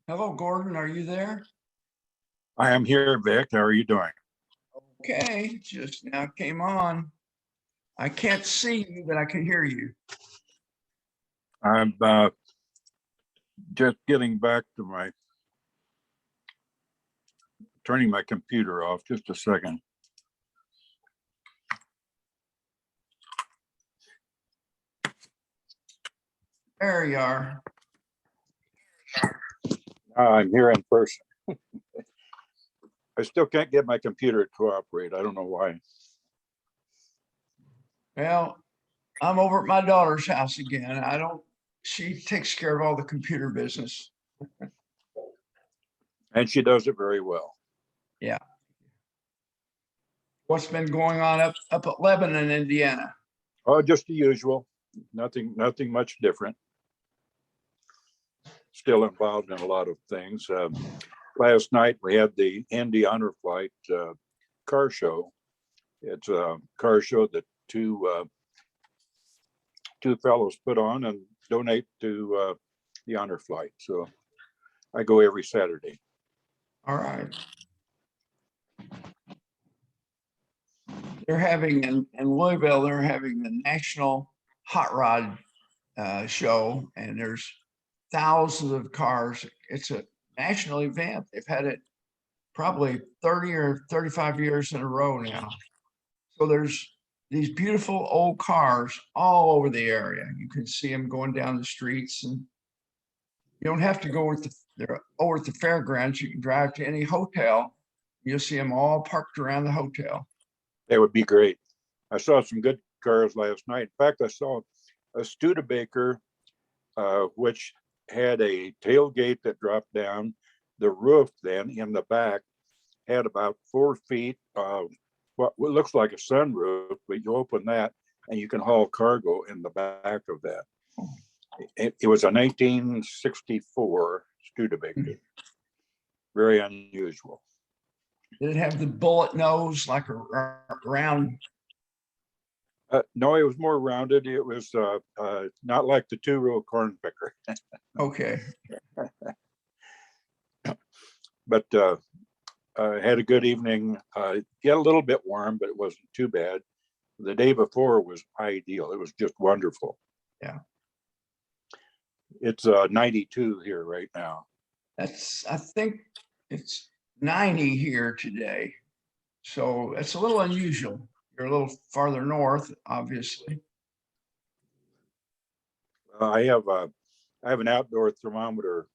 Hello, Gordon. Are you there? I am here, Vic. How are you doing? Okay, just now came on. I can't see you, but I can hear you. I'm just getting back to turning my computer off. Just a second. There you are. I'm here in person. I still can't get my computer to cooperate. I don't know why. Well, I'm over at my daughter's house again. She takes care of all the computer business. And she does it very well. Yeah. What's been going on up at Lebanon, Indiana? Oh, just the usual. Nothing much different. Still involved in a lot of things. Last night we had the Indy Honor Flight car show. It's a car show that two fellows put on and donate to the honor flight. So I go every Saturday. All right. They're having in Louisville, they're having the National Hot Rod show, and there's thousands of cars. It's a national event. They've had it probably 30 or 35 years in a row now. So there's these beautiful old cars all over the area. You can see them going down the streets, and you don't have to go they're over at the fairgrounds. You can drive to any hotel. You'll see them all parked around the hotel. That would be great. I saw some good cars last night. In fact, I saw a Studebaker, which had a tailgate that dropped down. The roof then in the back had about 4 feet of what looks like a sunroof, but you open that and you can haul cargo in the back of that. It was a 1964 Studebaker. Very unusual. Did it have the bullet nose like a round? No, it was more rounded. It was not like the two-row corn picker. Okay. But had a good evening. Got a little bit warm, but it wasn't too bad. The day before was ideal. It was just wonderful. Yeah. It's 92 here right now. I think it's 90 here today. So it's a little unusual. You're a little farther north, obviously. I have an outdoor thermometer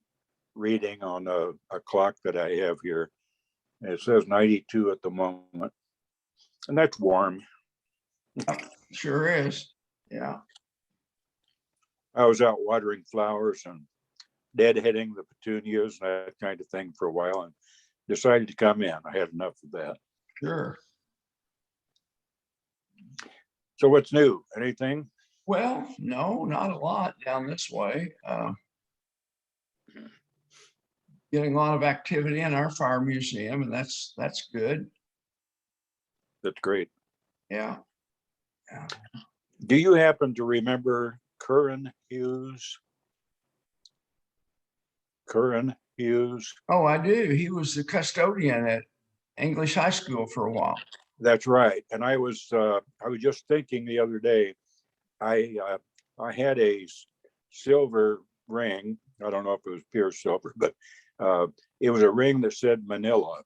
reading on a clock that I have here. And it says 92 at the moment. And that's warm. Sure is. Yeah. I was out watering flowers and deadheading the petunias and that kind of thing for a while and decided to come in. I had enough of that. Sure. So what's new? Anything? Well, no, not a lot down this way. Getting a lot of activity in our fire museum, and that's good. That's great. Yeah. Do you happen to remember Curran Hughes? Curran Hughes? Oh, I do. He was the custodian at English High School for a while. That's right. And I was just thinking the other day, I had a silver ring. I don't know if it was pure silver, but it was a ring that said Manila.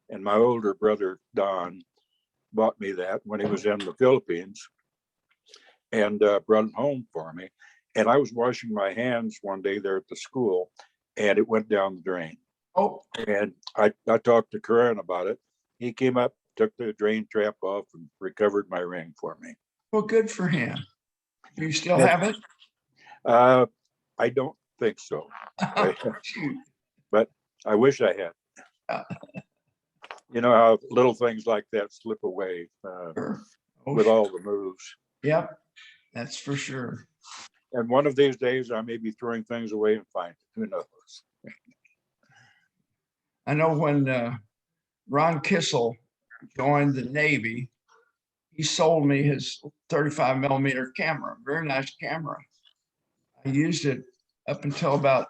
And my older brother, Don, bought me that when he was in the Philippines and brought it home for me. And I was washing my hands one day there at the school and it went down the drain. Oh. And I talked to Curran about it. He came up, took the drain trap off and recovered my ring for me. Well, good for him. Do you still have it? I don't think so. But I wish I had. You know how little things like that slip away Sure. with all the moves. Yep, that's for sure. And one of these days I may be throwing things away and find it. Who knows? I know when Ron Kissel joined the Navy, he sold me his 35 millimeter camera, very nice camera. I used it up until about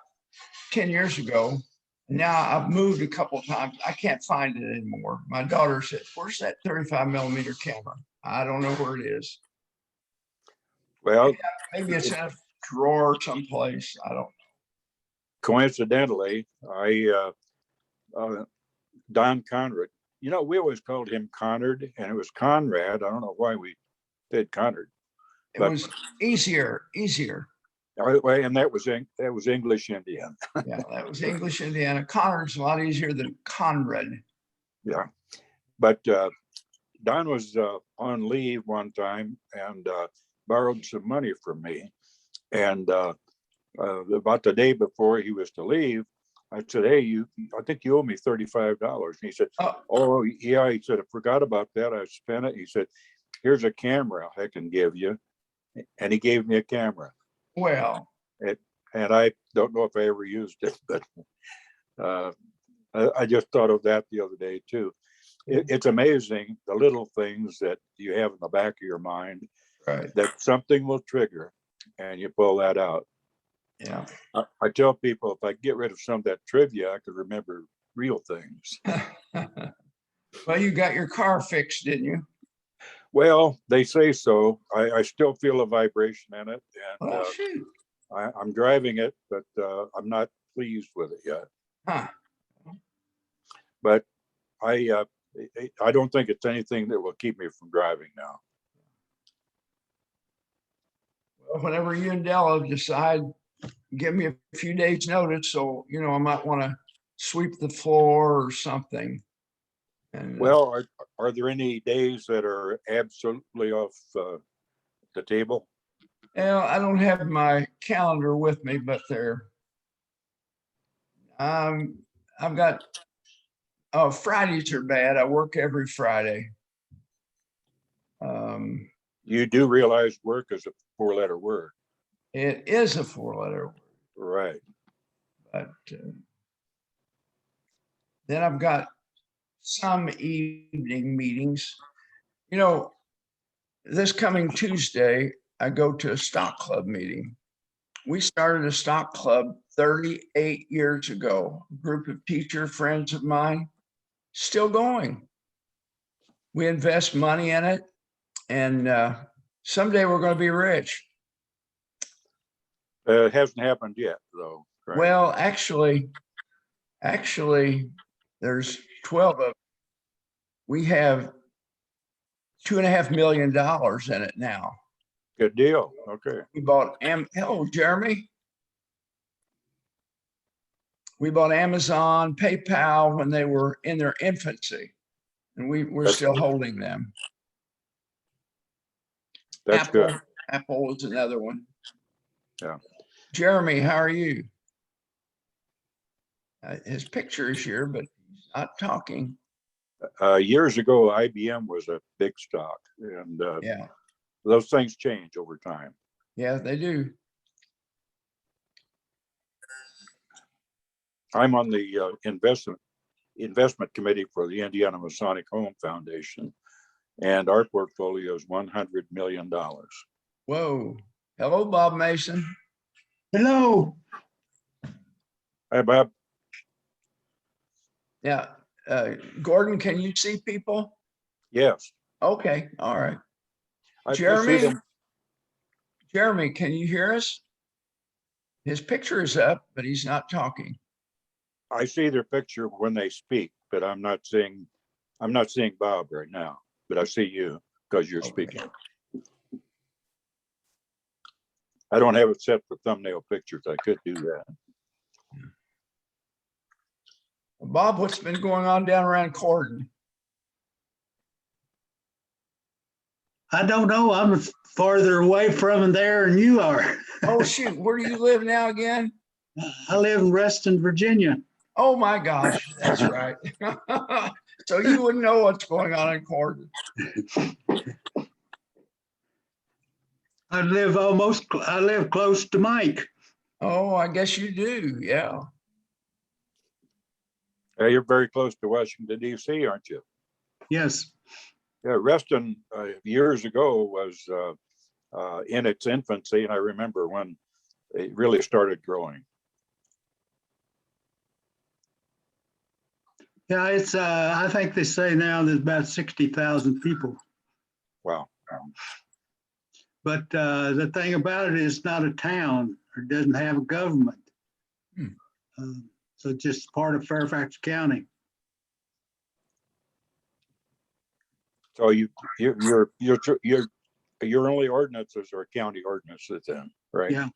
10 years ago. Now I've moved a couple of times. I can't find it anymore. My daughter said, "Where's that 35 millimeter camera?" I don't know where it is. Well, Maybe it's in a drawer someplace. I don't. coincidentally, Don Conrad, we always called him Conrad, and it was Conrad. I don't know why we did Conrad. It was easier. And that was English Indian. Yeah, that was English Indiana. Conrad's a lot easier than Conrad. Yeah, but Don was on leave one time and borrowed some money from me. And about the day before he was to leave, I said, "Hey, I think you owe me $35." And he said, "Oh, yeah." He said, "I forgot about that. I spent it." He said, "Here's a camera I can give you." And he gave me a camera. Well, and I don't know if I ever used it, but I just thought of that the other day too. It's amazing the little things that you have in the back of your mind, right. that something will trigger and you pull that out. Yeah. I tell people, if I get rid of some of that trivia, I could remember real things. Well, you got your car fixed, didn't you? Well, they say so. I still feel a vibration in it, and Shoot. I'm driving it, but I'm not pleased with it yet. Huh. But I don't think it's anything that will keep me from driving now. Well, whenever you and Della decide, give me a few days notice. So, I might want to sweep the floor or something. And well, are there any days that are absolutely off the table? I don't have my calendar with me, but I've got, Fridays are bad. I work every Friday. You do realize work is a 4-letter word. It is a 4-letter word. Right. But then I've got some evening meetings. This coming Tuesday, I go to a stock club meeting. We started a stock club 38 years ago. A group of teacher friends of mine, still going. We invest money in it, and someday we're going to be rich. It hasn't happened yet, though. Right? Well, actually, there's 12 of them. We have $2.5 million in it now. Good deal. Okay. We bought hello, Jeremy. We bought Amazon, PayPal when they were in their infancy, and we're still holding them. That's Apple, good. Apple is another one. Yeah. Jeremy, how are you? His picture is here, but he's not talking. Years ago, IBM was a big stock, and Yeah, those things change over time. yeah, they do. I'm on the investment committee for the Indiana Masonic Home Foundation, and our portfolio is $100 million. Whoa. Hello, Bob Mason. Hello. Hi, Bob. Yeah. Gordon, can you see people? Yes. Okay. All right. I see Jeremy, them. Jeremy, can you hear us? His picture is up, but he's not talking. I see their picture when they speak, but I'm not seeing Bob right now, but I see you because you're speaking. I don't have it set for thumbnail pictures. I could do that. Bob, what's been going on down around Cordon? I don't know. I'm farther away from there than you are. Oh, shoot. Where do you live now again? I live in Reston, Virginia. Oh, my gosh. That's right. So you wouldn't know what's going on in Cordon. I live close to Mike. Oh, I guess you do. Yeah. You're very close to Washington, D.C., aren't you? Yes. Yeah, Reston years ago was in its infancy, and I remember when it really started growing. Yeah, it's, I think they say now there's about 60,000 people. Wow. But the thing about it is it's not a town or doesn't have a government. Hmm. So it's just part of Fairfax County. So your only ordinances are county ordinances then, right? Yeah.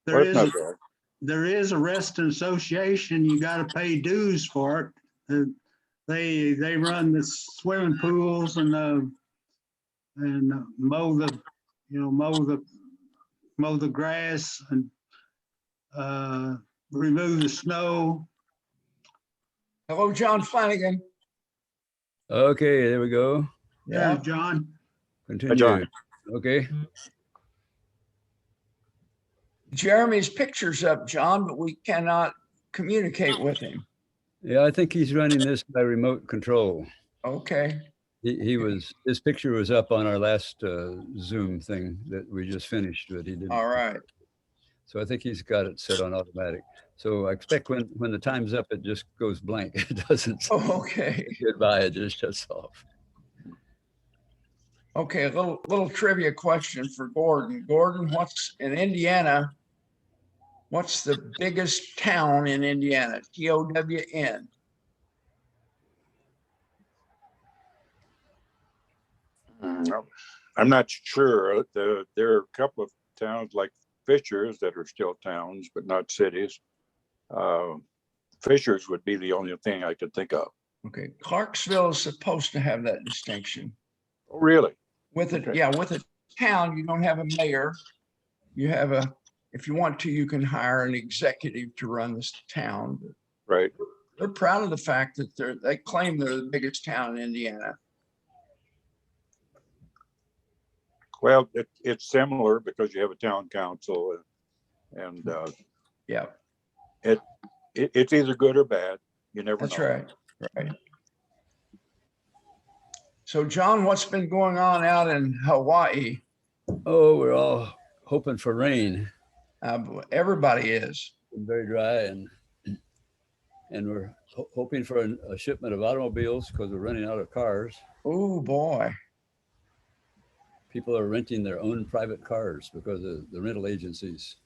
There Well, that's is, not bad. there is a resident association. You got to pay dues for it. They run the swimming pools and mow the, mow the grass and remove the snow. Hello, John Flanigan. Okay, there we go. Yeah, Yeah. John. Continue. John. Okay. Jeremy's picture's up, John, but we cannot communicate with him. Yeah, I think he's running this by remote control. Okay. His picture was up on our last Zoom thing that we just finished, but he didn't. All right. So I think he's got it set on automatic. So I expect when the time's up, it just goes blank. It doesn't say Oh, okay. goodbye. It just shuts off. Okay, a little trivia question for Gordon. Gordon, what's in Indiana? What's the biggest town in Indiana? TOWN. I'm not sure. There are a couple of towns like Fishers that are still towns, but not cities. Fishers would be the only thing I could think of. Okay, Clarksville is supposed to have that distinction. Oh, really? With it, Okay. yeah, with a town, you don't have a mayor. You have if you want to, you can hire an executive to run this town. Right. They're proud of the fact that they claim they're the biggest town in Indiana. Well, it's similar because you have a town council and Yeah, it's either good or bad. You never that's know. right. Right. So, John, what's been going on out in Hawaii? Oh, we're all hoping for rain. Everybody is. It's very dry, and we're hoping for a shipment of automobiles because we're running out of cars. Oh boy. People are renting their own private cars because the rental agencies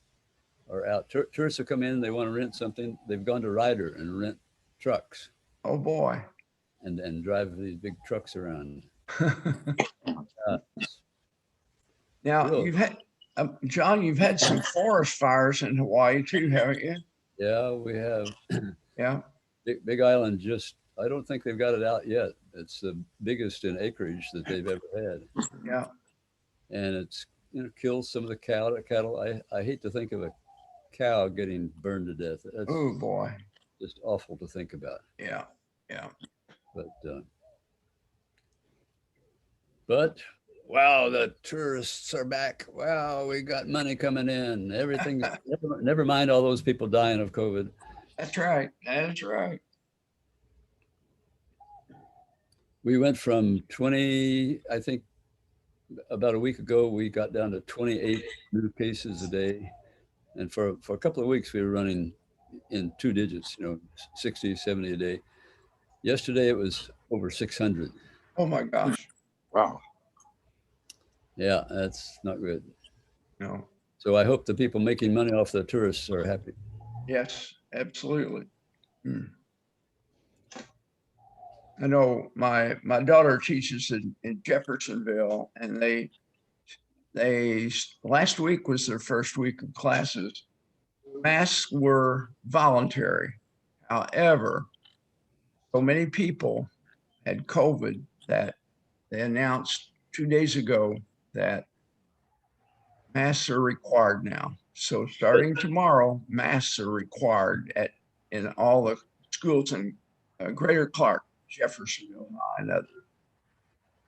are out. Tourists have come in, they want to rent something. They've gone to Ryder and rent trucks Oh boy. and drive these big trucks around. Now Really? you've had, John, you've had some forest fires in Hawaii too, haven't you? Yeah, we have. Yeah. Big Island I don't think they've got it out yet. It's the biggest in acreage that they've ever had. Yeah. And it's, kills some of the cattle. I hate to think of a cow getting burned to death. That's Oh boy. just awful to think about. Yeah. Yeah. But wow, the tourists are back. Wow, we got money coming in. Everything's never mind all those people dying of COVID. That's right. That's right. We went from 20, I think about a week ago, we got down to 28 new cases a day. And for a couple of weeks, we were running in 2 digits, 60, 70 a day. Yesterday, it was over 600. Oh my gosh. Wow. Yeah, that's not good. No. So I hope the people making money off the tourists are happy. Yes, absolutely. I know my daughter teaches in Jeffersonville, and they last week was their first week of classes. Masks were voluntary. However, so many people had COVID that they announced 2 days ago that masks are required now. So starting tomorrow, masks are required in all the schools in Greater Clark, Jeffersonville, and others.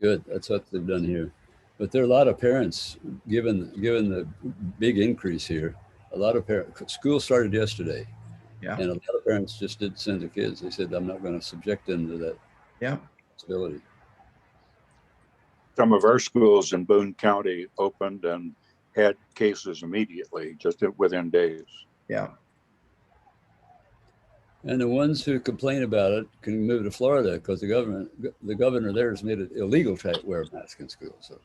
Good, that's what they've done here. But there are a lot of parents, given the big increase here, a lot of parents, school started yesterday. Yeah. And a lot of parents just didn't send the kids. They said, I'm not going to subject them to that Yeah. possibility. Some of our schools in Boone County opened and had cases immediately, just within days. Yeah. And the ones who complain about it can move to Florida because the governor there has made it illegal to wear a mask in school. So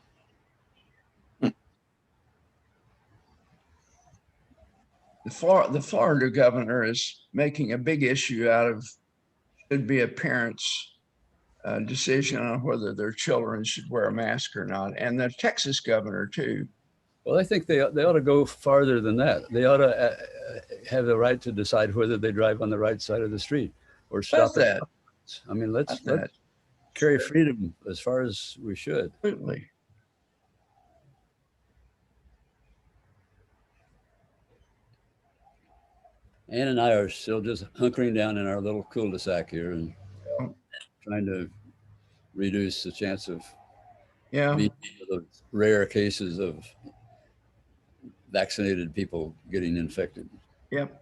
The Florida governor is making a big issue out of should be a parent's decision on whether their children should wear a mask or not. And the Texas governor too. well, I think they ought to go farther than that. They ought to have the right to decide whether they drive on the right side of the street or stop That's at. that. I mean, let's That. carry freedom as far as we should. Absolutely. Ann and I are still just hunkering down in our little cul-de-sac here and trying to reduce the chance of Yeah. being the rare cases of vaccinated people getting infected. Yep.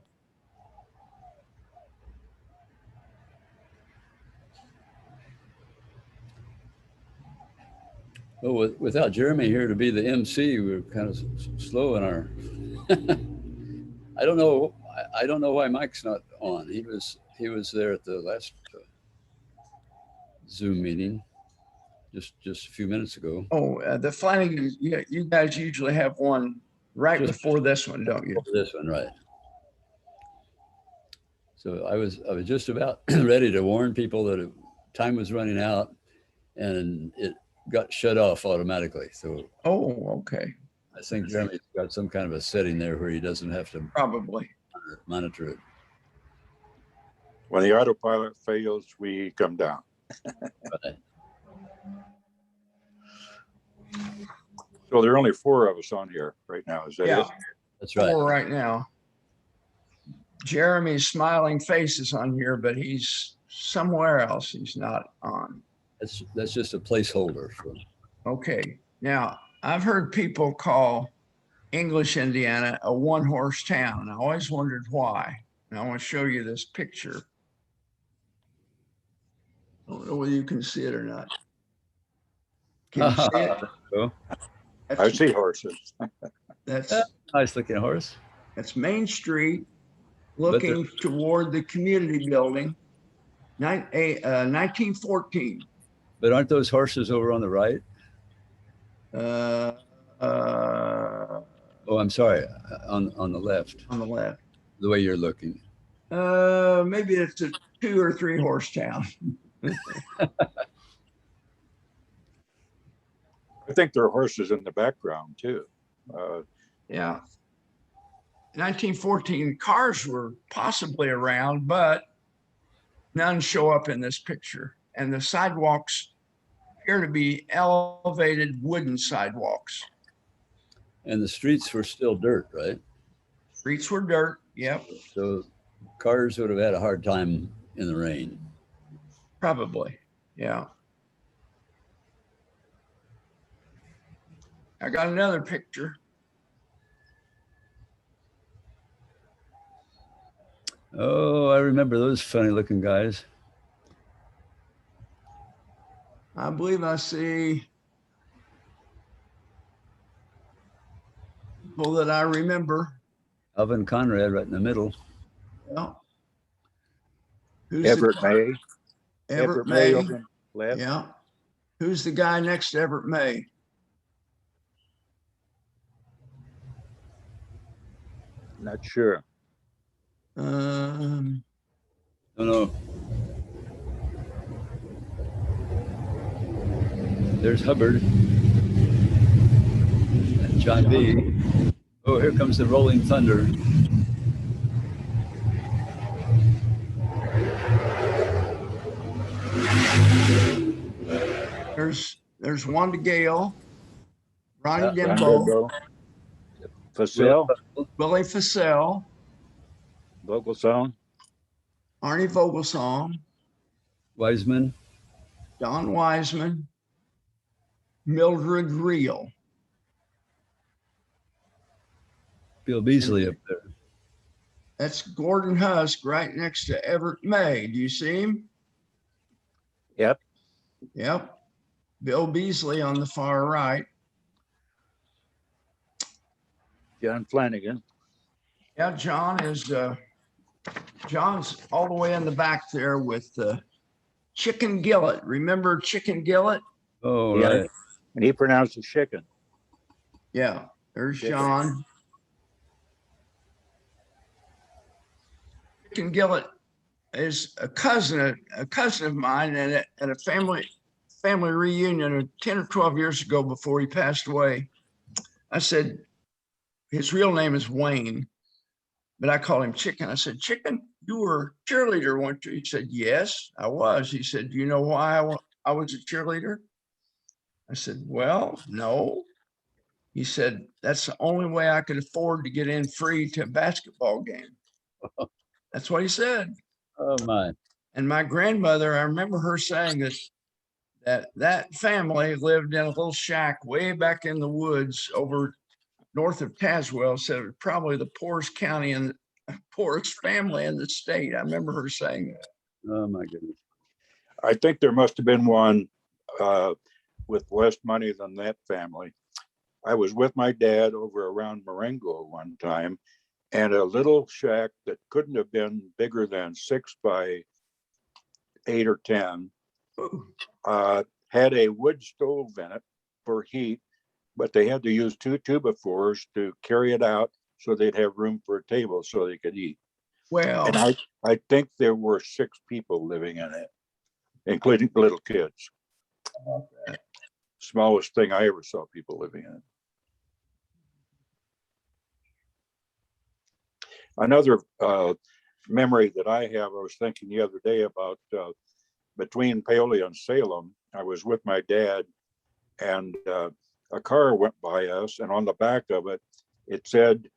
Well, without Jeremy here to be the MC, we're kind of slow in our. I don't know. I don't know why Mike's not on. He was there at the last Zoom meeting just a few minutes ago. Oh, the Flanigan, you guys usually have one right Just before this one, don't you? This one, right? So I was just about ready to warn people that time was running out, and it got shut off automatically. So Oh, okay. I think Jeremy's got some kind of a setting there where he doesn't have to Probably. monitor it. When the autopilot fails, we come down. Right. So there are only 4 of us on here right now. Is that Yeah. it? That's right. 4 right now. Jeremy's smiling face is on here, but he's somewhere else. He's not on. That's just a placeholder for. Okay. Now, I've heard people call English, Indiana a one-horse town. I always wondered why. And I want to show you this picture. I don't know whether you can see it or not. Can you see it? So, I see horses. That's nice looking horse. Main Street, looking toward the community building. 1914. But aren't those horses over on the right? Oh, Oh, I'm sorry, on the left, on the left. the way you're looking. Maybe it's a 2 or 3 horse town. I think there are horses in the background too. Yeah. 1914 cars were possibly around, but none show up in this picture. And the sidewalks appear to be elevated wooden sidewalks. And the streets were still dirt, right? Streets were dirt. Yep, So cars would have had a hard time in the rain. probably. Yeah. I got another picture. Oh, I remember those funny looking guys. I believe I see people that I remember. Alvin Conrad right in the middle. Well, who's Everett the, May. Everett May. over on the left. Yeah. Who's the guy next to Everett May? Not sure. Oh, no. There's Hubbard and John B. Oh, here comes the Rolling Thunder. There's Wanda Gale, Ronnie Yeah, Dimbo, Facel, Willie Fassell, Vogelsong, Arnie Vogelsong, Wiseman. Don Wiseman, Mildred Reel. Bill Beasley up there. That's Gordon Husk right next to Everett May. Do you see him? Yep. Yep. Bill Beasley on the far right. John Flanigan. Yeah, John is John's all the way in the back there with Chicken Gillett. Remember Chicken Gillett? Oh, Yeah. right. And he pronounced it chicken. Yeah, there's Chicken. John. Chicken Gillett is a cousin of mine, and at a family reunion 10 or 12 years ago before he passed away, I said, his real name is Wayne, but I call him Chicken. I said, Chicken, you were a cheerleader, weren't you? He said, yes, I was. He said, do you know why I was a cheerleader? I said, well, no. He said, that's the only way I could afford to get in free to a basketball game. That's what he said. Oh, my. And my grandmother, I remember her saying that family lived in a little shack way back in the woods over north of Tazewell. So it was probably the poorest county and poorest family in the state. I remember her saying that. Oh, my goodness. I think there must have been one with less money than that family. I was with my dad over around Marengo one time, and a little shack that couldn't have been bigger than 6 by 8 or 10 had a wood stove in it for heat, but they had to use 2 2x4s to carry it out so they'd have room for a table so they could eat. Well, And I think there were 6 people living in it, including little kids. Smallest thing I ever saw people living in. Another memory that I have, I was thinking the other day about between Paoli and Salem. I was with my dad, and a car went by us, and on the back of it, it said,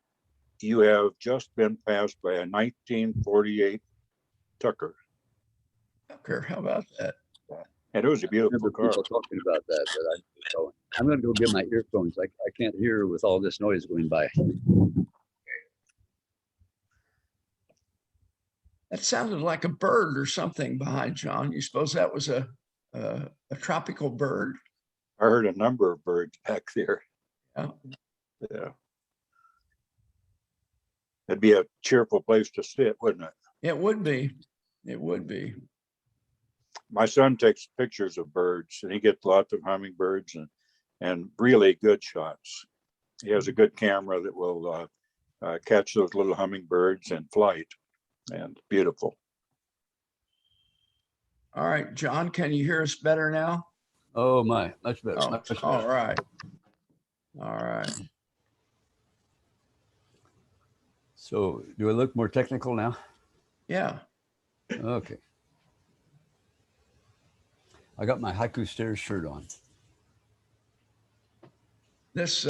"You have just been passed by a 1948 Tucker." Tucker, how about that? And it was a I beautiful remember car. people talking about that, but I'm going to go get my earphones. I can't hear with all this noise going by. That sounded like a bird or something behind John. You suppose that was a tropical bird? I heard a number of birds back there. Yeah. Yeah. It'd be a cheerful place to sit, wouldn't it? It would be. It would be. My son takes pictures of birds, and he gets lots of hummingbirds and really good shots. He has a good camera that will catch those little hummingbirds in flight, and beautiful. All right, John, can you hear us better now? Oh, my. Much better. Oh, Much better. all right. All right. So do I look more technical now? Yeah. Okay. I got my Haiku Stairs shirt on. This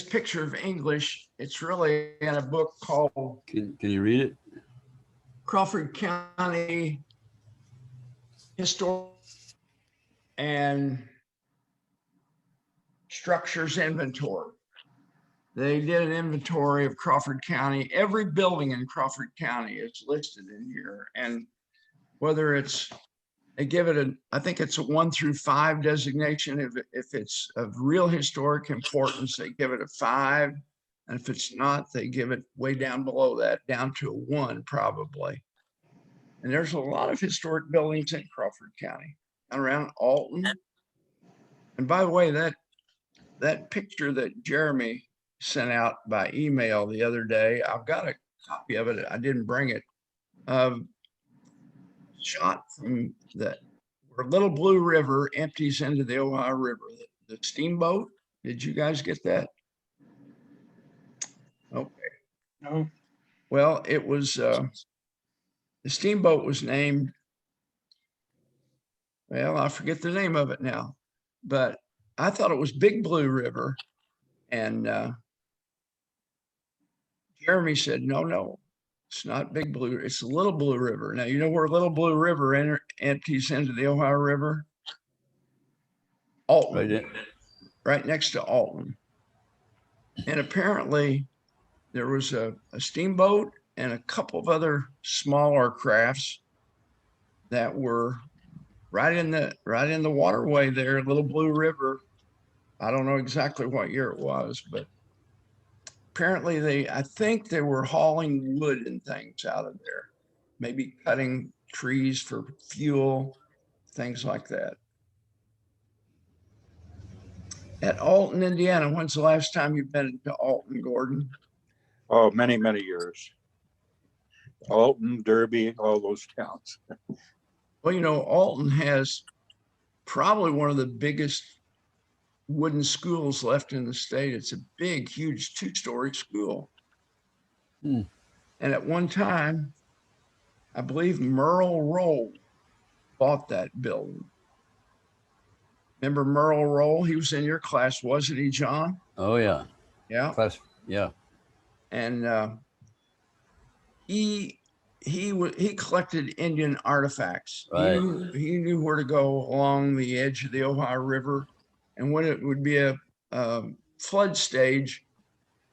picture of English, it's really in a book called Can you read it? Crawford County Historic and Structures Inventory. They did an inventory of Crawford County. Every building in Crawford County is listed in here. And whether it's, they give it I think it's a 1 through 5 designation. If it's of real historic importance, they give it a 5. And if it's not, they give it way down below that, down to a 1 probably. And there's a lot of historic buildings in Crawford County and around Alton. And by the way, that picture that Jeremy sent out by email the other day, I've got a copy of it. I didn't bring it. Shot from where Little Blue River empties into the Ohio River, the steamboat. Did you guys get that? Okay. No. Well, it was, the steamboat was named, well, I forget the name of it now, but I thought it was Big Blue River. And Jeremy said, no, it's not Big Blue. It's the Little Blue River. Now, you know where Little Blue River empties into the Ohio River? Alton, right next to Alton. And apparently there was a steamboat and a couple of other smaller crafts that were right in the waterway there, Little Blue River. I don't know exactly what year it was, but apparently I think they were hauling wood and things out of there, maybe cutting trees for fuel, things like that. At Alton, Indiana, when's the last time you've been to Alton, Gordon? Oh, many, many years. Alton, Derby, all those towns. Well, you know, Alton has probably one of the biggest wooden schools left in the state. It's a big, huge 2-story school. Hmm. And at one time, I believe Merle Roll bought that building. Remember Merle Roll? He was in your class, wasn't he, John? Oh yeah. Yeah. Class. Yeah. And he collected Indian artifacts. Right. He knew where to go along the edge of the Ohio River, and when it would be a flood stage,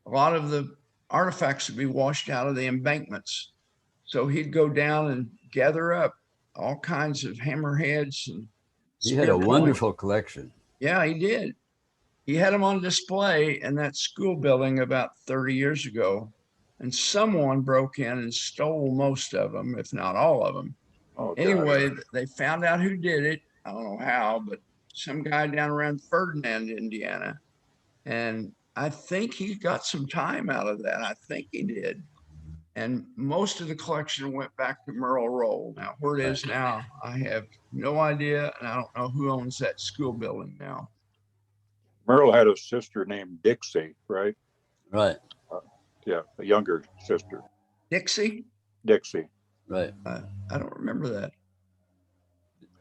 a lot of the artifacts would be washed out of the embankments. So he'd go down and gather up all kinds of hammerheads and He had a wonderful collection. Yeah, he did. He had them on display in that school building about 30 years ago, and someone broke in and stole most of them, if not all of them. Oh, Anyway, God. they found out who did it. I don't know how, but some guy down around Ferdinand, Indiana. And I think he got some time out of that. I think he did. And most of the collection went back to Merle Roll. Now, where it is now, I have no idea, and I don't know who owns that school building now. Merle had a sister named Dixie, right? Right. Yeah, a younger sister, Dixie? Dixie. Right. I don't remember that.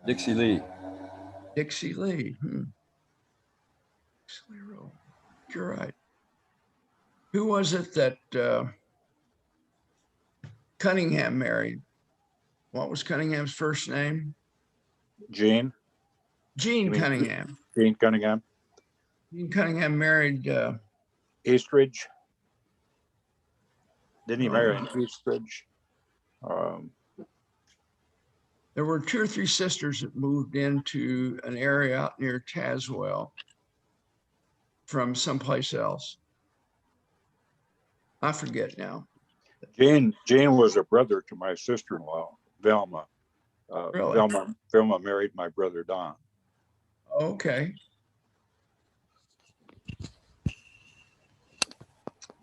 Dixie Lee. Dixie Lee. Dixie Lee Roll. You're right. Who was it that Cunningham married? What was Cunningham's first name? Gene. Gene You mean Cunningham. Gene Cunningham. Gene Cunningham married Eastridge. Didn't he marry Oh. an Eastridge? There were 2 or 3 sisters that moved into an area out near Tazewell from someplace else. I forget now. Gene was a brother to my sister-in-law, Velma. Really? Velma married my brother Don. Okay.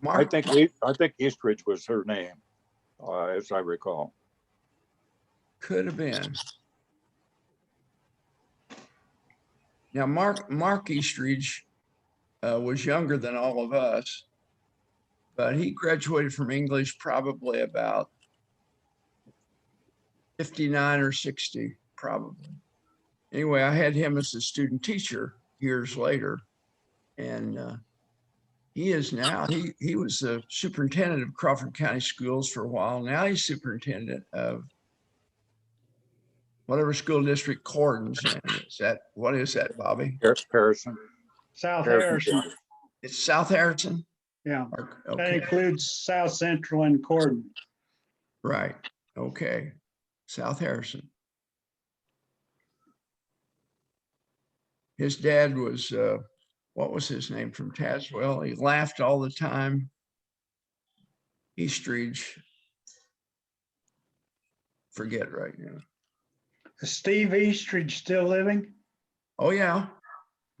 I Mark, think Eastridge was her name, as I recall. could have been. Now, Mark Eastridge was younger than all of us, but he graduated from English probably about 59 or 60, probably. Anyway, I had him as a student teacher years later, and he is now, he was the superintendent of Crawford County Schools for a while. Now he's superintendent of whatever school district Corden's in. What is that, Bobby? Harrison. South Harrison. It's South Harrison? Yeah, that Okay, includes South Central and Corden. right. Okay, South Harrison. His dad was, what was his name from Tazewell? He laughed all the time. Eastridge. Forget right now. Is Steve Eastridge still living? Oh, yeah.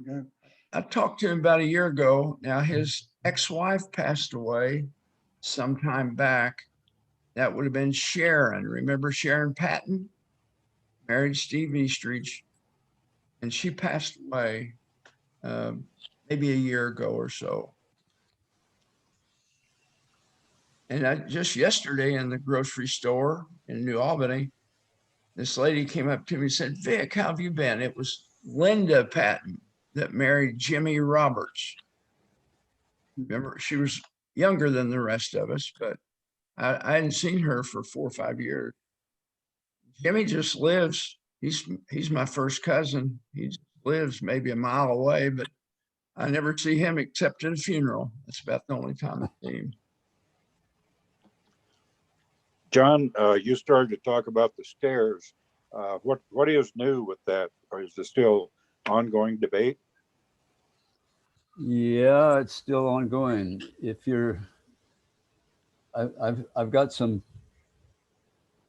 Okay. I talked to him about a year ago. Now, his ex-wife passed away some time back. That would have been Sharon. Remember Sharon Patton? Married Steve Eastridge. And she passed away maybe a year ago or so. And just yesterday in the grocery store in New Albany, this lady came up to me and said, Vic, how have you been? It was Linda Patton that married Jimmy Roberts. Remember, she was younger than the rest of us, but I hadn't seen her for 4 or 5 years. Jimmy just lives. He's my first cousin. He lives maybe a mile away, but I never see him except at a funeral. That's about the only time I see him. John, you started to talk about the stairs. What is new with that? Or is it still ongoing debate? Yeah, it's still ongoing. If you're, I've got some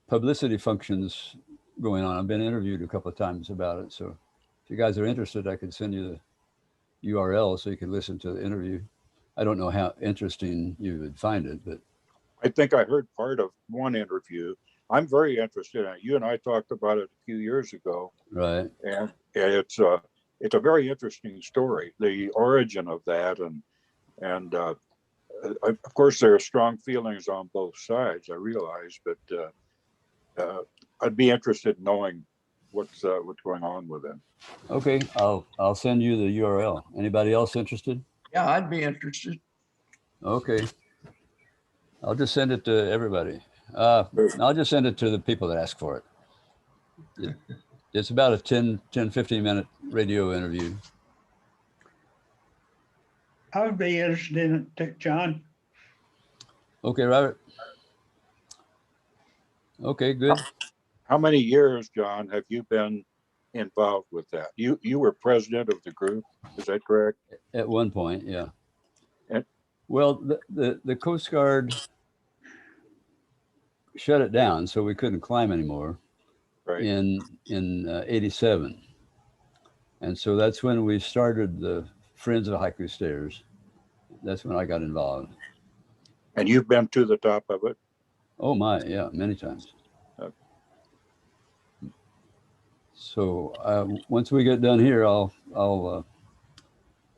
publicity functions going on. I've been interviewed a couple of times about it. So if you guys are interested, I could send you the URL so you can listen to the interview. I don't know how interesting you would find it, but I think I heard part of one interview. I'm very interested in it. You and I talked about it a few years ago, right. and it's a very interesting story, the origin of that, and of course there are strong feelings on both sides. I realize, but I'd be interested in knowing what's going on with it. Okay, I'll send you the URL. Anybody else interested? Yeah, I'd be interested. Okay, I'll just send it to everybody. I'll just send it to the people that ask for it. It's about a 15 minute radio interview. I would be interested in it, John. Okay, Robert. Okay, good. How many years, John, have you been involved with that? You were president of the group, is that correct? At one point, yeah. And- Well, the Coast Guard shut it down, so we couldn't climb anymore Right. in '87, and so that's when we started the Friends of Haiku Stairs. That's when I got involved. And you've been to the top of it? Oh my, yeah, many times. Okay. So once we get done here, I'll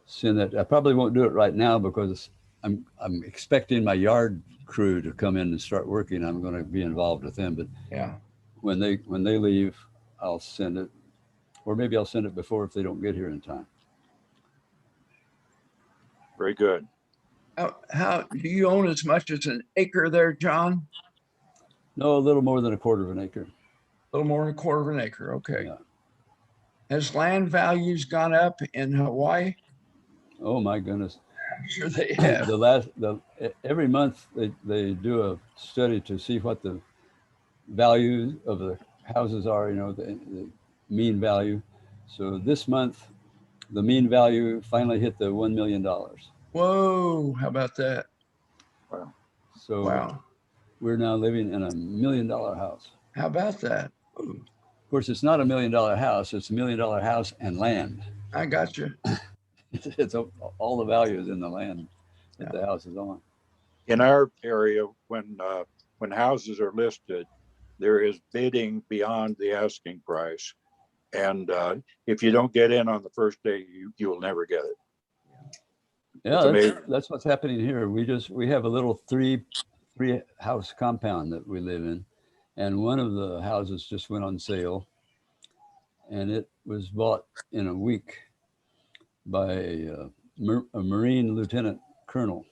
send that. I probably won't do it right now because I'm expecting my yard crew to come in and start working. I'm going to be involved with them, but Yeah. when they leave, I'll send it, or maybe I'll send it before if they don't get here in time. Very good. How do you own as much as an acre there, John? No, a little more than a quarter of an acre. A little more than a quarter of an acre. Okay. Yeah. Has land values gone up in Hawaii? Oh my goodness. I'm sure they have. Every month they do a study to see what the value of the houses are, you know, the mean value. So this month, the mean value finally hit the $1 million. Whoa, how about that? Wow. So Wow. we're now living in $1 million house. How about that? Of course, it's not $1 million house. It's $1 million house and land. I got you. It's all the value is in the land that the house is on. In our area, when houses are listed, there is bidding beyond the asking price. And if you don't get in on the first day, you will never get it. Yeah, that's what's happening here. We have a little three house compound that we live in, and one of the houses just went on sale, and it was bought in a week by a Marine lieutenant colonel.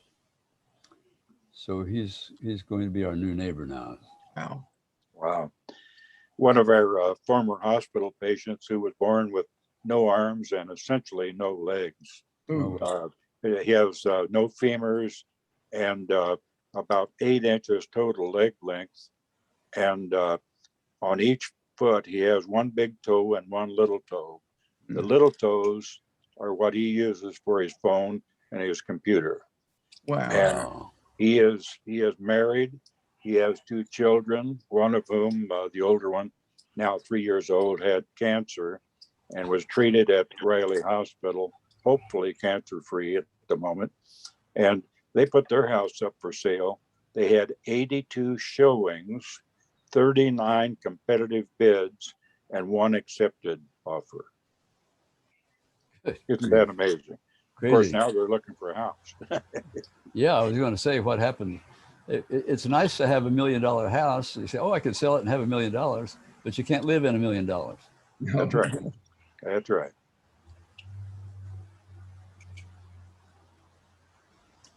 So he's going to be our new neighbor now. Wow. Wow. One of our former hospital patients who was born with no arms and essentially no legs. Ooh. He has no femurs and about 8 inches total leg length. And on each foot, he has one big toe and one little toe. The little toes are what he uses for his phone and his computer. Wow. And he is married. He has 2 children, one of whom, the older one, now 3 years old, had cancer and was treated at Riley Hospital, hopefully cancer-free at the moment. And they put their house up for sale. They had 82 showings, 39 competitive bids, and 1 accepted offer. Isn't that amazing? Crazy. Of course, now they're looking for a house. Yeah, I was going to say what happened. It's nice to have $1 million house. You say, oh, I could sell it and have $1 million, but you can't live in $1 million. That's right. That's right.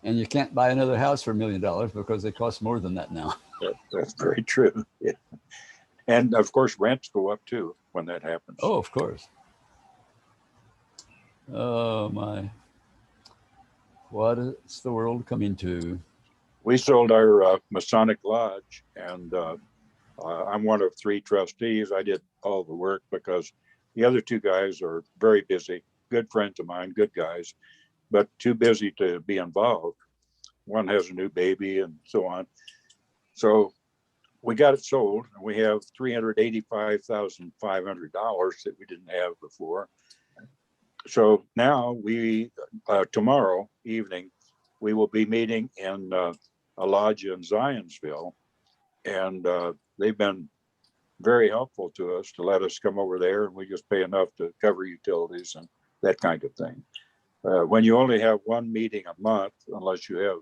And you can't buy another house for $1 million because they cost more than that now. That's very true. Yeah. And of course, rents go up too when that happens. Oh, of course. Oh my. What is the world coming to? We sold our Masonic Lodge, and I'm one of 3 trustees. I did all the work because the other 2 guys are very busy, good friends of mine, good guys. but too busy to be involved. One has a new baby and so on. So we got it sold, and we have $385,500 that we didn't have before. So now tomorrow evening, we will be meeting in a lodge in Zionsville, and they've been very helpful to us to let us come over there, and we just pay enough to cover utilities and that kind of thing. When you only have one meeting a month, unless you have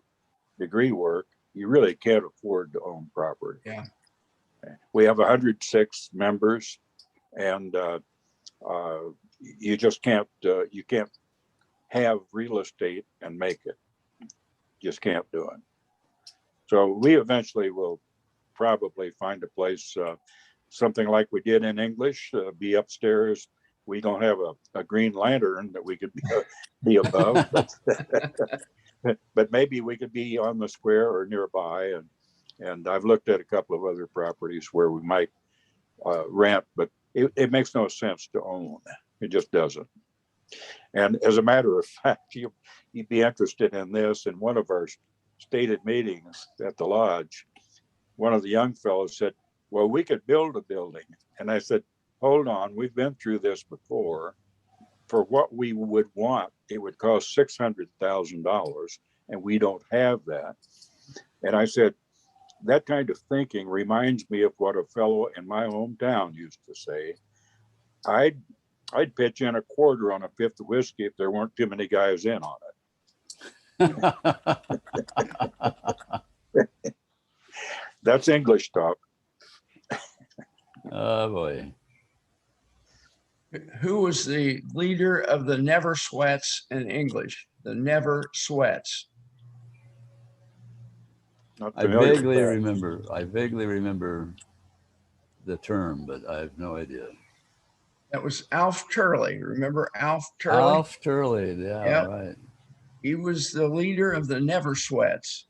degree work, you really can't afford to own property. Yeah. We have 106 members, and you just can't have real estate and make it. Just can't do it. So we eventually will probably find a place, something like we did in English, be upstairs. We don't have a green lantern that we could be above, but maybe we could be on the square or nearby. And I've looked at a couple of other properties where we might rent, but it makes no sense to own. It just doesn't. And as a matter of fact, you'd be interested in this. In one of our stated meetings at the lodge, one of the young fellows said, well, we could build a building. And I said, hold on, we've been through this before. For what we would want, it would cost $600,000, and we don't have that. And I said, that kind of thinking reminds me of what a fellow in my hometown used to say. I'd pitch in a quarter on a fifth of whiskey if there weren't too many guys in on it. That's English talk. Oh boy. Who was the leader of the Never Sweats in English? The Never Sweats. Not I familiar with vaguely remember the term, but I have no idea. That was Alf Turley. Remember Alf Turley? Alf Turley, yeah, Yep. right. He was the leader of the Never Sweats.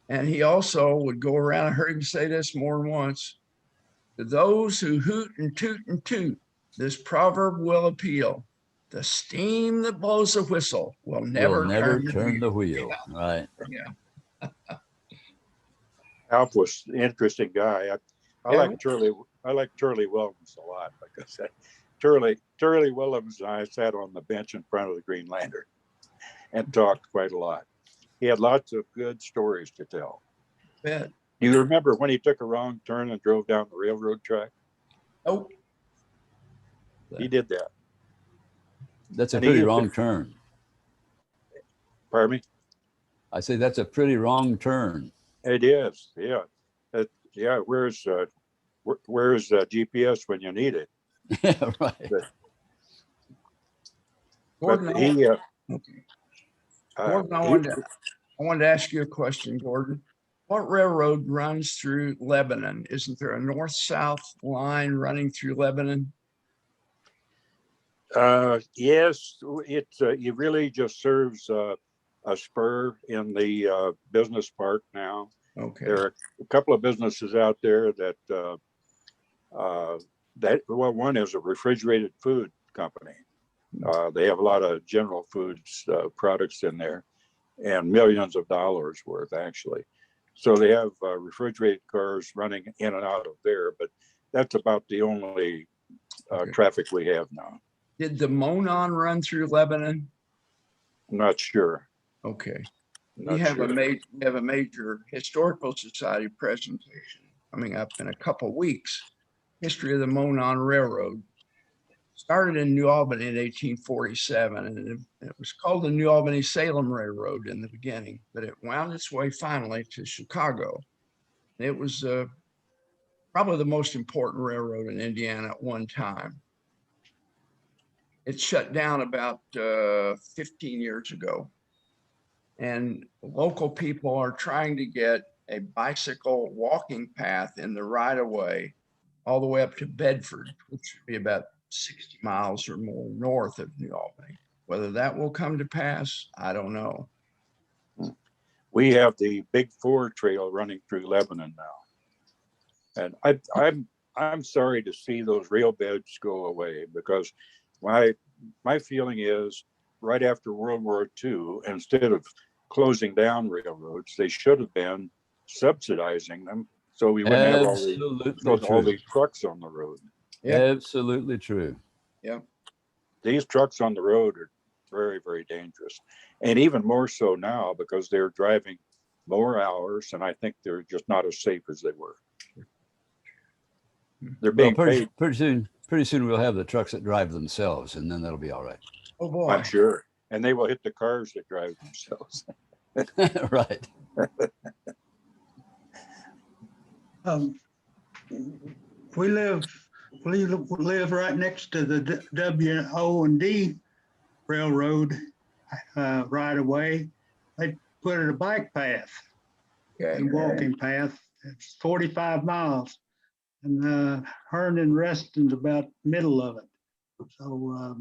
And he also would go around, I heard him say this more than once, to those who hoot and toot, this proverb will appeal. The steam that blows the whistle will never turn the wheel. Yeah. Right. Yeah. Alf was an interesting guy. I Yeah. like Turley. I like Turley Williams a lot. Like I said, Turley Williams and I sat on the bench in front of the Green Lantern and talked quite a lot. He had lots of good stories to tell. Bet. You remember when he took a wrong turn and drove down the railroad track? Oh, He did that. That's a And he pretty used to- wrong turn. Pardon me? I say that's a pretty wrong turn. It is. Yeah. Yeah. Where's GPS when you need it? Yeah, right. Gordon, But he, Gordon, I wanted to ask you a question, Gordon. What railroad runs through Lebanon? Isn't there a north-south line running through Lebanon? yes, it really just serves a spur in the business park now. Okay. There are a couple of businesses out there that one is a refrigerated food company. They have a lot of general foods products in there, and millions of dollars worth actually. So they have refrigerated cars running in and out of there, but that's about the only traffic we have now. Did the Monon run through Lebanon? I'm not sure. Okay. Not We have sure. we have a major historical society presentation coming up in a couple weeks. History of the Monon Railroad. Started in New Albany in 1847, and it was called the New Albany-Salem Railroad in the beginning, but it wound its way finally to Chicago. It was probably the most important railroad in Indiana at one time. It shut down about 15 years ago. And local people are trying to get a bicycle walking path in the right of way all the way up to Bedford, which would be about 60 miles or more north of New Albany. Whether that will come to pass, I don't know. We have the Big Four Trail running through Lebanon now, and I'm sorry to see those rail beds go away, because my feeling is right after World War II, instead of closing down railroads, they should have been subsidizing them so we wouldn't have Absolutely all true. these trucks on the road. Yep. Absolutely true. Yep. These trucks on the road are very, very dangerous. And even more so now because they're driving more hours, and I think they're just not as safe as they were. They're Well, being paid, pretty soon we'll have the trucks that drive themselves, and then that'll be all right. Oh, boy. I'm sure. And they will hit the cars that drive themselves. Right. We live right next to the W-O&D railroad right away. They put it a bike path Okay. and walking path. It's 45 miles. And Hearn and Reston's about middle of it. So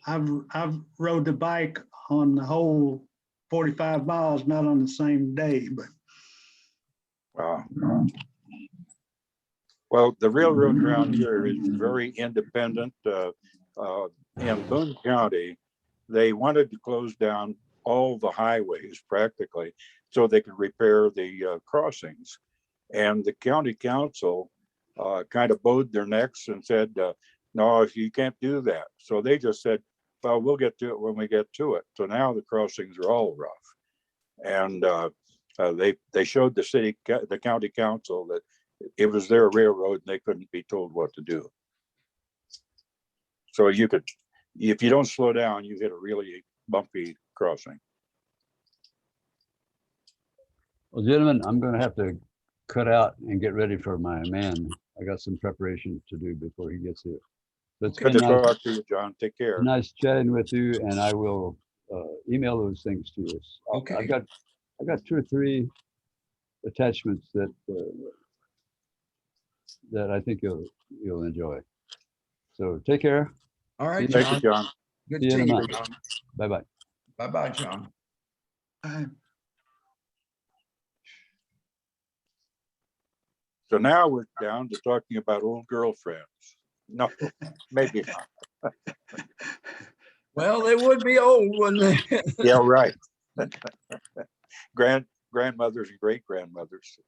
I've rode the bike on the whole 45 miles, not on the same day, but Well, the railroad around here is very independent. In Boone County, they wanted to close down all the highways practically so they could repair the crossings. And the county council kind of bowed their necks and said, no, you can't do that. So they just said, well, we'll get to it when we get to it. So now the crossings are all rough. And they showed the county council that it was their railroad and they couldn't be told what to do. So you could, if you don't slow down, you hit a really bumpy crossing. Well, gentlemen, I'm going to have to cut out and get ready for my man. I got some preparation to do before he gets here. So it's Good been to nice, talk to you, John. Take care. nice chatting with you, and I will email those things to us. Okay. I got 2 or 3 attachments that I think you'll enjoy. So take care. All right, See you. Thank John. you, John. Good See you to in see a you, month. John. Bye-bye. Bye-bye, John. So now we're down to talking about old girlfriends. No, maybe not. Well, they would be old, wouldn't they? Yeah, right. Grandmothers and great grandmothers.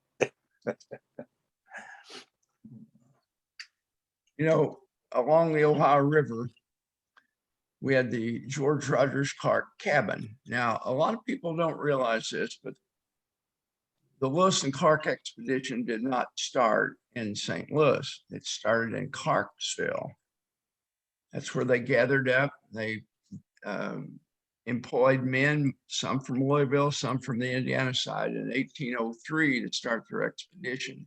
You know, along the Ohio River, we had the George Rogers Clark cabin. Now, a lot of people don't realize this, but the Lewis and Clark expedition did not start in St. Louis. It started in Clarksville. That's where they gathered up. They employed men, some from Louisville, some from the Indiana side, in 1803 to start their expedition.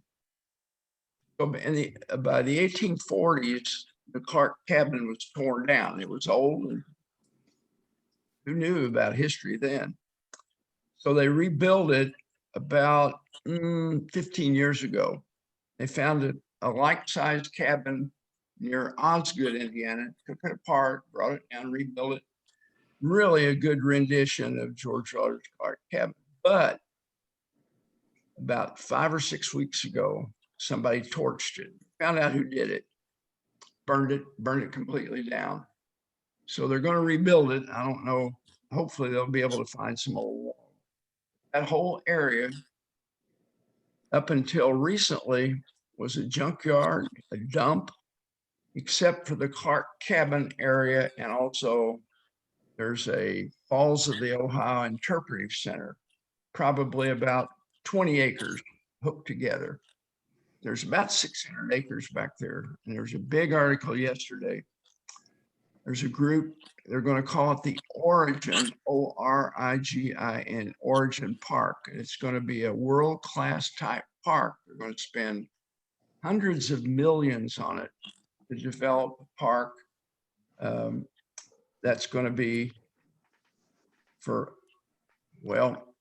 So by the 1840s, the Clark cabin was torn down. It was old, and who knew about history then? So they rebuilt it about 15 years ago. They found a like-sized cabin near Osgood, Indiana, took it apart, brought it down, rebuilt it. Really a good rendition of George Rogers Clark cabin. But about 5 or 6 weeks ago, somebody torched it, found out who did it, burned it completely down. So they're going to rebuild it. I don't know. Hopefully they'll be able to find some old wall. That whole area up until recently was a junkyard, a dump, except for the Clark cabin area. And also there's a Falls of the Ohio Interpretive Center, probably about 20 acres hooked together. There's about 600 acres back there. And there's a big article yesterday. There's a group, they're going to call it the Origin, O-R-I-G-I-N, Origin Park. It's going to be a world-class type park. They're going to spend hundreds of millions on it to develop a park that's going to be for, well,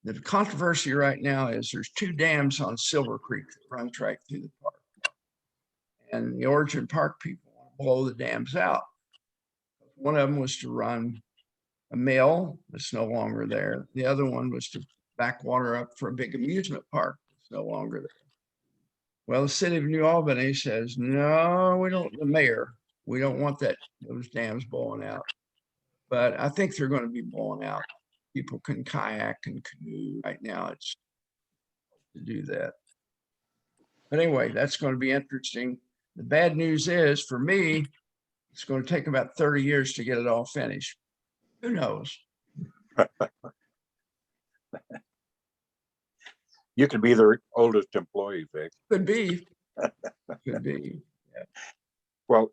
the controversy right now is there's 2 dams on Silver Creek that runs right through the park. And the Origin Park people want to blow the dams out. One of them was to run a mill that's no longer there. The other one was to back water up for a big amusement park that's no longer there. Well, the city of New Albany says, no, we don't, the mayor, we don't want those dams blowing out. but I think they're going to be blowing out. People can kayak and canoe right now. It's to do that. But anyway, that's going to be interesting. The bad news is for me, it's going to take about 30 years to get it all finished. Who knows? You could be their oldest employee, Vic. Could be. Could be. Well,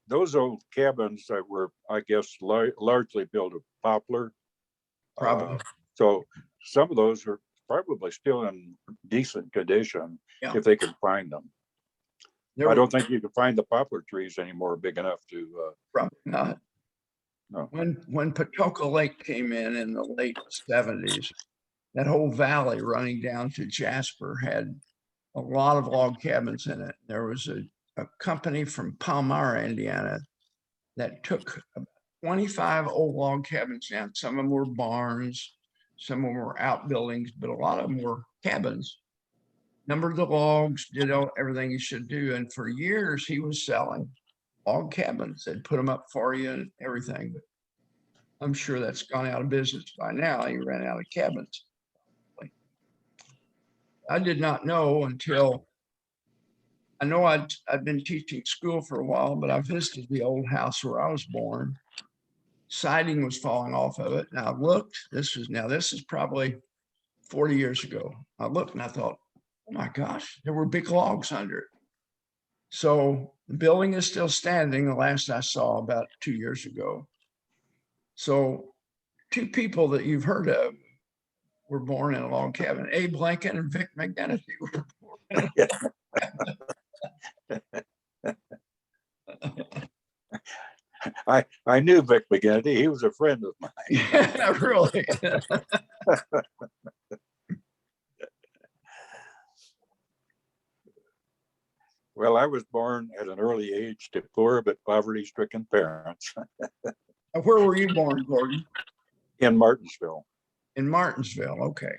those old cabins that were, I guess, largely built of poplar. Probably. So some of those are probably still in decent condition Yeah. if they can find them. There I were- don't think you can find the poplar trees anymore big enough to. Probably not. No. When Patoka Lake came in the late 70s, that whole valley running down to Jasper had a lot of log cabins in it. There was a company from Palmyra, Indiana, that took 25 old log cabins down. Some of them were barns, some of them were outbuildings, but a lot of them were cabins. Numbered the logs, did everything he should do. And for years, he was selling log cabins and put them up for you and everything. But I'm sure that's gone out of business by now. He ran out of cabins. I did not know until I know I'd been teaching school for a while, but I visited the old house where I was born. Siding was falling off of it. And I looked, this is probably 40 years ago. I looked and I thought, oh my gosh, there were big logs under it. So the building is still standing. The last I saw about 2 years ago. So two people that you've heard of were born in a log cabin. Abe Lincoln and Vic Megenity were born in I knew Vic Megenity. He was a friend of mine. Yeah, really. Well, I was born at an early age to poor but poverty-stricken parents Where were you born, Gordon? in Martinsville. In Martinsville. Okay.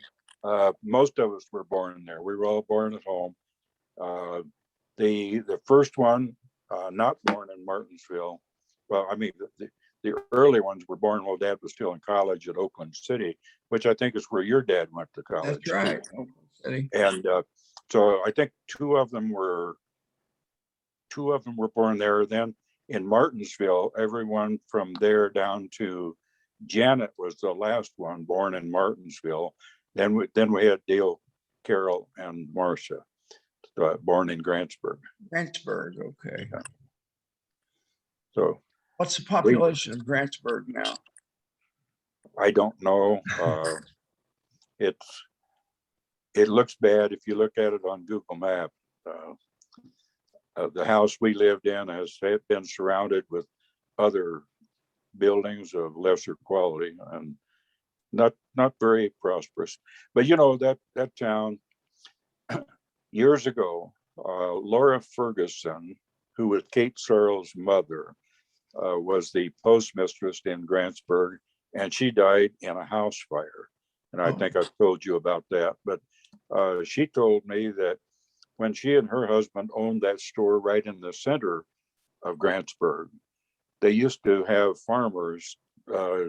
Most of us were born there. We were all born at home. The first one, not born in Martinsville. Well, I mean, the early ones were born while Dad was still in college at Oakland City, which I think is where your dad went to college. That's right. Oakland City. And so I think two of them were born there. Then in Martinsville, everyone from there down to Janet was the last one born in Martinsville. Then we had Dale, Carol, and Marcia, born in Grantsburg. Grantsburg. Okay. Yeah. So What's the population of Grantsburg now? I don't know. It looks bad if you look at it on Google Maps. The house we lived in has been surrounded with other buildings of lesser quality and not very prosperous. But you know, that town years ago, Laura Ferguson, who was Kate Searle's mother, was the postmistress in Grantsburg, and she died in a house fire. And I think I've told you about that. But she told me that when she and her husband owned that store right in the center of Grantsburg, they used to have farmers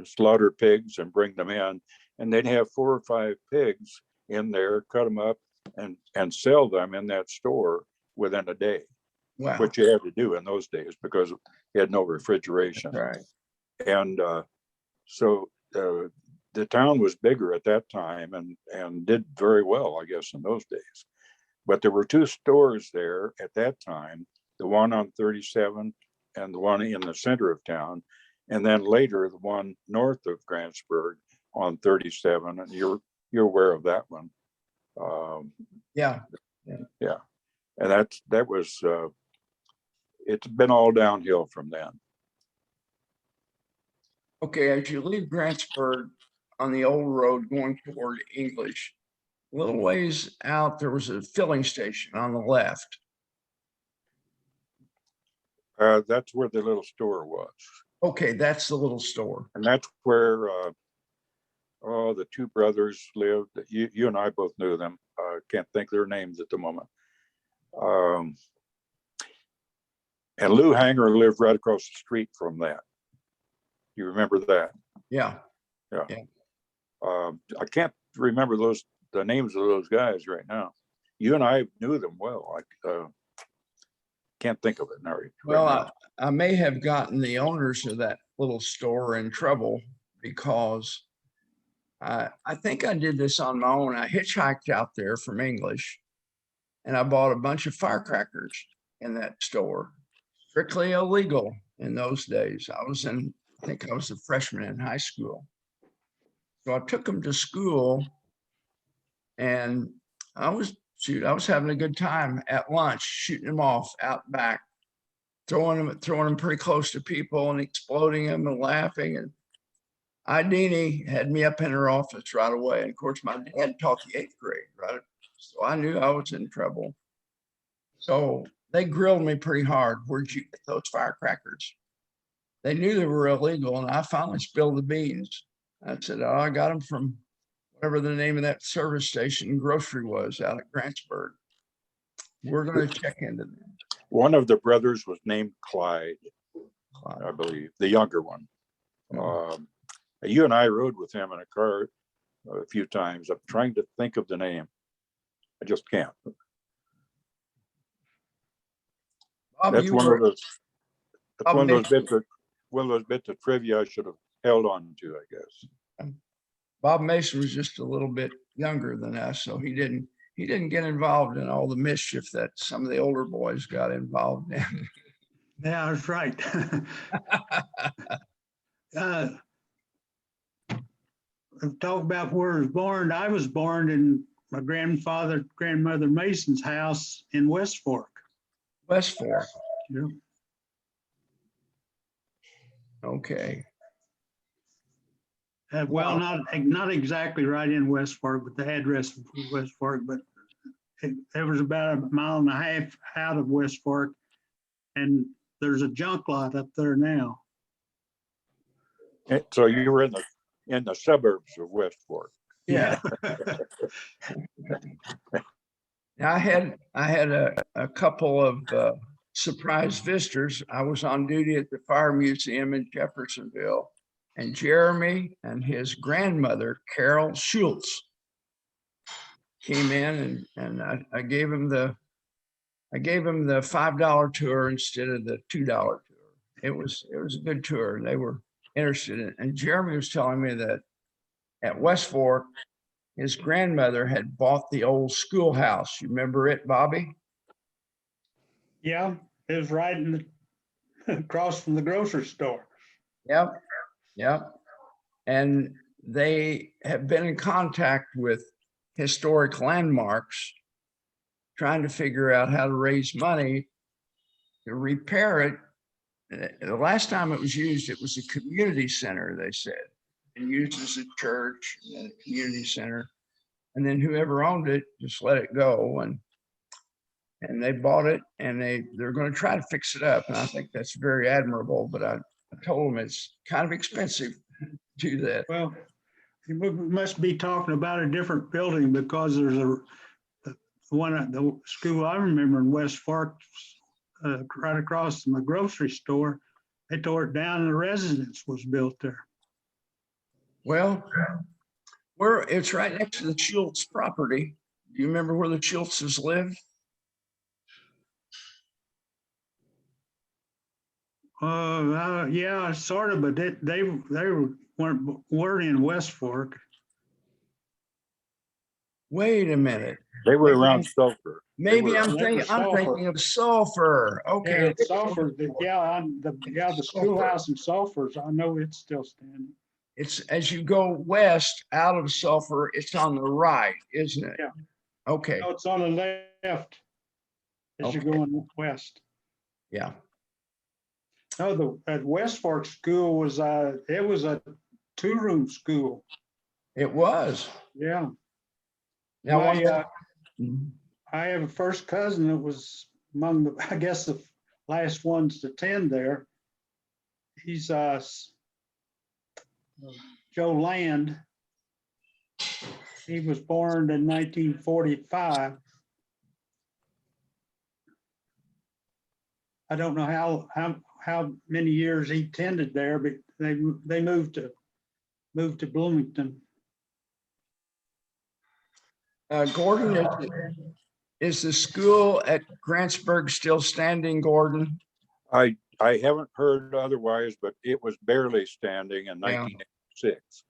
slaughter pigs and bring them in, and they'd have 4 or 5 pigs in there, cut them up and sell them in that store within a day. Wow. Which you had to do in those days because you had no refrigeration. That's right. And so the town was bigger at that time and did very well, I guess, in those days. But there were 2 stores there at that time, the one on 37 and the one in the center of town. And then later, the one north of Grantsburg on 37. And you're aware of that one. Yeah. Yeah. And that was, it's been all downhill from then. Okay, as you leave Grantsburg on the old road going toward English, a little ways out, there was a filling station on the left. That's where the little store was. Okay, that's the little store. And that's where the 2 brothers lived. You and I both knew them. Can't think their names at the moment. And Lou Hanger lived right across the street from that. You remember that? Yeah. I can't remember the names of those guys right now. You and I knew them well. I can't think of it now. Well, now. I may have gotten the owners of that little store in trouble because I think I did this on my own. I hitchhiked out there from English and I bought a bunch of firecrackers in that store, strictly illegal in those days. I think I was a freshman in high school. So I took them to school and I was having a good time at lunch, shooting them off out back, throwing them pretty close to people and exploding them and laughing. And Idini had me up in her office right away. And of course, my dad taught the 8th grade, right? So I knew I was in trouble. So they grilled me pretty hard. Where'd you get those firecrackers? They knew they were illegal, and I finally spilled the beans. I said, "Oh, I got them from whatever the name of that service station grocery was out at Grantsburg. We're going to check into them." One of the brothers was named Clyde, I believe, the younger one. You and I rode with him in a car a few times. I'm trying to think of the name. I just can't. Bob, That's you one were- of those. That's Bob one of those Mason- bits of trivia I should have held on to, I guess. Bob Mason was just a little bit younger than us, so he didn't get involved in all the mischief that some of the older boys got involved in. Yeah, that's right. Talk about where I was born in my grandmother Mason's house in West Fork. West Fork. Yeah. Okay. Well, not exactly right in West Fork, but the address of West Fork, but it was about 1.5 miles out of West Fork, and there's a junk lot up there now. So you were in the suburbs of West Fork. Yeah. Now, I had a couple of surprise visitors. I was on duty at the Fire Museum in Jeffersonville, and Jeremy and his grandmother, Carol Schultz, came in and I gave him the $5 tour instead of the $2 tour. It was a good tour. They were interested in it. And Jeremy was telling me that at West Fork, his grandmother had bought the old schoolhouse. You remember it, Bobby? Yeah, it was right across from the grocery store. Yep. And they have been in contact with historic landmarks, trying to figure out how to raise money to repair it. The last time it was used, it was a community center, they said, and used as a church and a community center. And then whoever owned it just let it go, and they bought it, and they're going to try to fix it up. And I think that's very admirable. But I told them it's kind of expensive to do that. Well, we must be talking about a different building, because there's the school I remember in West Fork, right across from the grocery store. They tore it down and the residence was built there. Well, it's right next to the Schultz property. Do you remember where the Schultzes live? Yeah, sort of, but they weren't in West Fork. Wait a minute. They were around Sulphur. Maybe I'm They were thinking of Sulphur. Okay. Yeah, Sulphur, the schoolhouse in Sulphur, I know it's still standing. It's as you go west out of Sulphur, it's on the right, isn't it? Yeah. Okay. No, it's on the left as you're Okay. going west. Yeah. No, at West Fork School was a 2-room school. It was. Yeah. Now, I have a first cousin that was among the last ones to attend there. He's Joe Land. He was born in 1945. I don't know how many years he tended there, but they moved to Bloomington. Gordon, is the school at Grantsburg still standing, Gordon? I haven't heard otherwise, but it was barely standing in Yeah. 1986.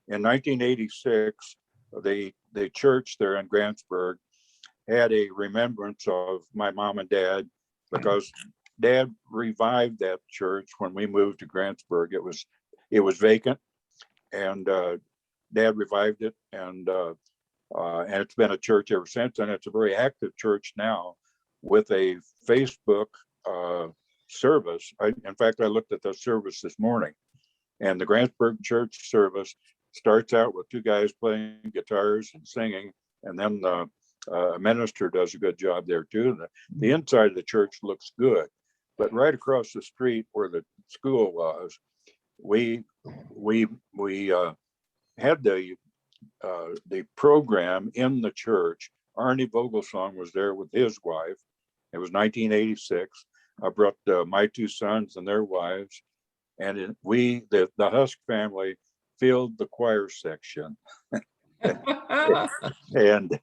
In 1986, the church there in Grantsburg had a remembrance of my mom and dad, because Dad revived that church when we moved to Grantsburg. It was vacant, and Dad revived it, and it's been a church ever since, and it's a very active church now with a Facebook service. In fact, I looked at the service this morning, and the Grantsburg church service starts out with two guys playing guitars and singing, and then a minister does a good job there too. The inside of the church looks good, but right across the street where the school was, we had the program in the church. Arnie Vogelsong was there with his wife. It was 1986. I brought my two sons and their wives, and the Husk family filled the choir section. and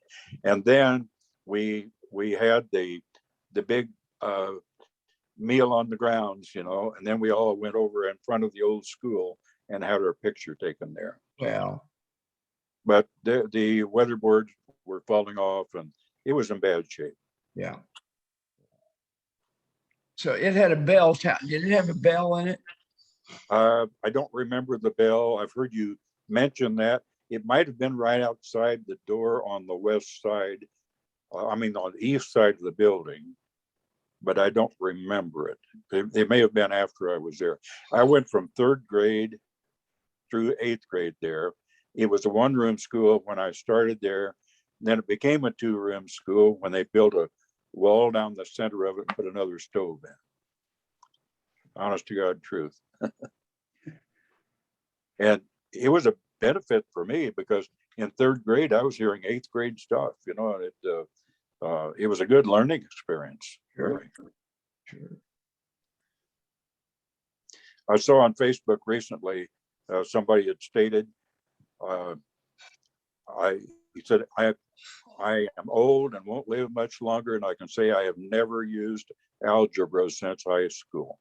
then we had the big meal on the grounds, and then we all went over in front of the old school and had our picture taken there. Wow. But the weatherboards were falling off, and it was in bad shape. Yeah. So it had a bell tower. Did it have a bell in it? I don't remember the bell. I've heard you mention that. It might have been right outside the door on the west side. On the east side of the building, but I don't remember it. It may have been after I was there. I went from 3rd grade through 8th grade there. It was a 1-room school when I started there. Then it became a 2-room school when they built a wall down the center of it and put another stove in. Honest to God truth. And it was a benefit for me, because in 3rd grade, I was hearing 8th grade stuff, and it was a good learning experience. Really. Sure. I saw on Facebook recently, somebody had stated, he said, I am old and won't live much longer, and I can say I have never used algebra since high school.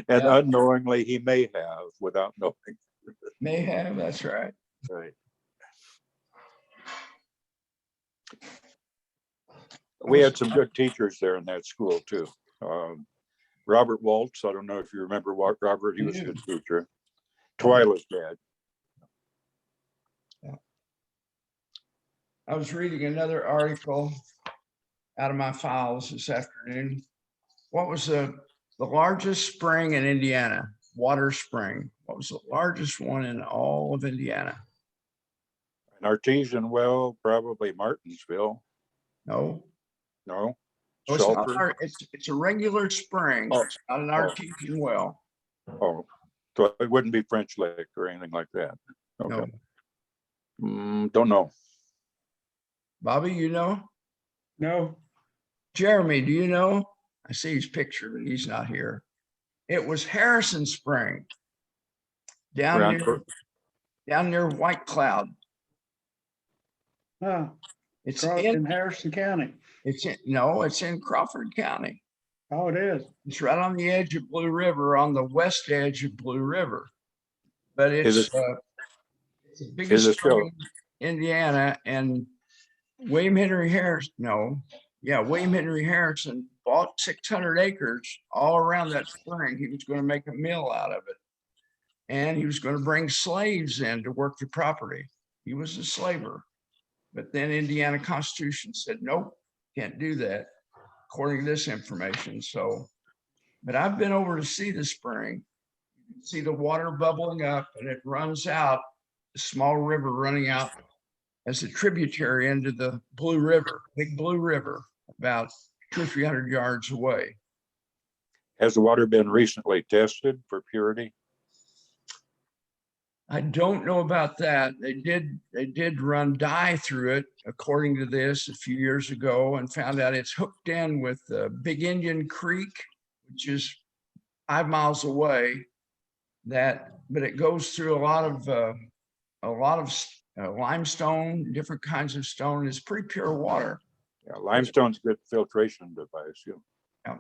And unknowingly, he may have, without knowing. May have, that's right. Right. We had some good teachers there in that school too. Robert Waltz, I don't know if you remember Robert, he was a good teacher. Twyla's dad. Yeah. I was reading another article out of my files this afternoon. What was the largest spring in Indiana? Water spring. What was the largest one in all of Indiana? An artesian well, probably Martinsville. No. No. Oh, it's not Sulphur. it's a regular spring. Oh. It's not an artesian well. Oh, so it wouldn't be French Lake or anything like that. Okay. No. Don't know. Bobby, you know? No, Jeremy, do you know? I see his picture, but he's not here. It was Harrison Spring down near White Cloud. It's in Harrison County. it's in Crawford County. Oh, it is. It's right on the edge of Blue River, on the west edge of Blue River. But it's the biggest spring in Indiana, and William Henry Harrison bought 600 acres all around that spring. He was going to make a mill out of it, and he was going to bring slaves in to work the property. He was a slaver, but then Indiana Constitution said, nope, can't do that, according to this information. So, but I've been over to see the spring. You can see the water bubbling up, and it runs out, a small river running out as a tributary into the Blue River, Big Blue River, about 200 or 300 yards away. Has the water been recently tested for purity? I don't know about that. They did run dye through it, according to this, a few years ago, and found out it's hooked in with Big Indian Creek, which is 5 miles away. But it goes through a lot of limestone, different kinds of stone. It's pretty pure water. Yeah, limestone's a good filtration device. Yeah. Yeah.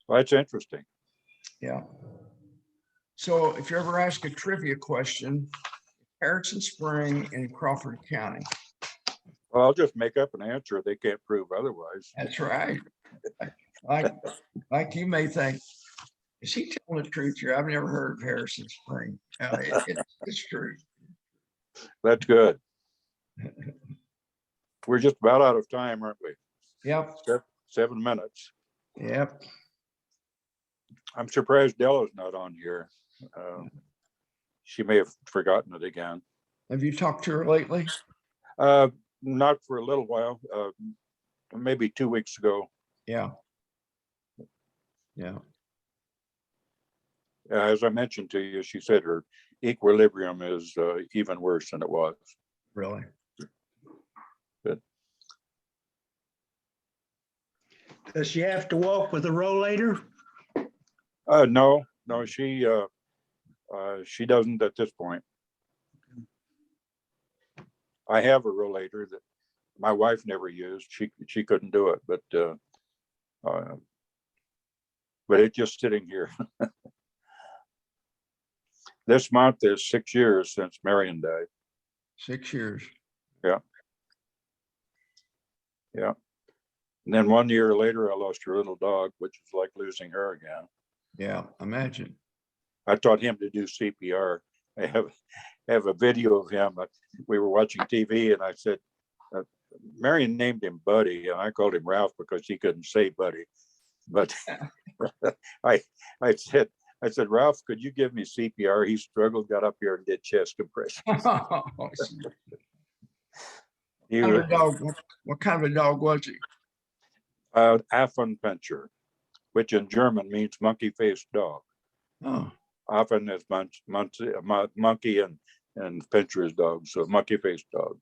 Well, that's interesting. Yeah. So if you ever ask a trivia question, Harrison Spring in Crawford County. Well, I'll just make up an answer. They can't prove otherwise. That's right. Like you may think, is he telling the truth here? I've never heard of Harrison Spring. It's true. That's good. We're just about out of time, aren't we? Yep. 7 minutes. Yep. I'm surprised Della's not on here. She may have forgotten it again. Have you talked to her lately? Not for a little while, maybe 2 weeks ago. Yeah. Yeah. As I mentioned to you, she said her equilibrium is even worse than it was. Really? Good. Does she have to walk with a rollator? No, she doesn't at this point. I have a rollator that my wife never used. She couldn't do it, but it's just sitting here. This month is 6 years since Marion died. 6 years. Yeah. Yeah. And then 1 year later, I lost her little dog, which is like losing her again. Yeah, imagine. I taught him to do CPR. I have a video of him. We were watching TV, and I said, Marion named him Buddy, and I called him Ralph because he couldn't say Buddy. But I said, Ralph, could you give me CPR? He struggled, got up here and did chest compression. What kind of a dog was he? Affenpinscher, which in German means monkey-faced dog. Oh, Affen is monkey and Pinscher is dog, so monkey-faced dog.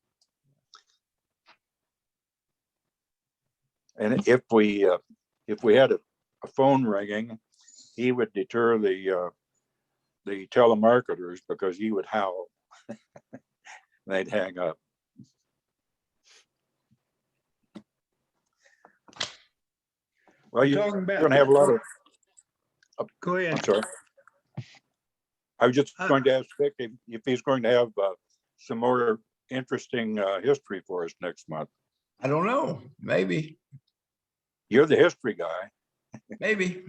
And if we had a phone ringing, he would deter the telemarketers because he would howl. They'd hang up. Well, you're going to have a lot of. Go ahead. I'm sorry. I was just going to ask Vic if he's going to have some more interesting history for us next month. I don't know. Maybe. You're the history guy. Maybe.